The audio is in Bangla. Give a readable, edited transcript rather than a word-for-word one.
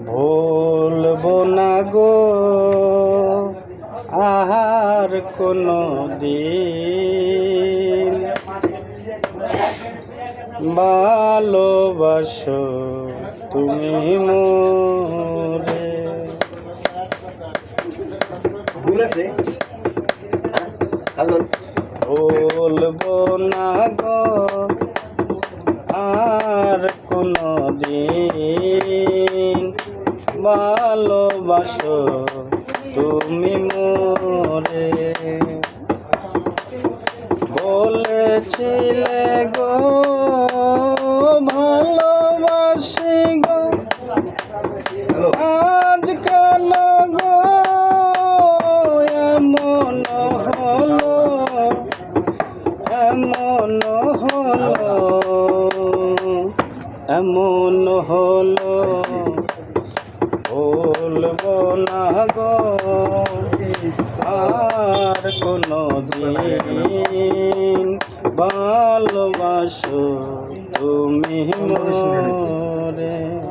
ভুলবো না গো আর কোনো দিন, ভালোবাসো তুমি মোরে। ভুলবো না গো আর কোনো দিন, ভালোবাসো তুমি মোরে। বলেছিলে গো ভালোবাসি গো, আজ কেন গো এমন হলো, এমন হলো, এমন হলো। ভুলবো না গো আর কোনো দিন, ভালোবাসো তুমি মোরে।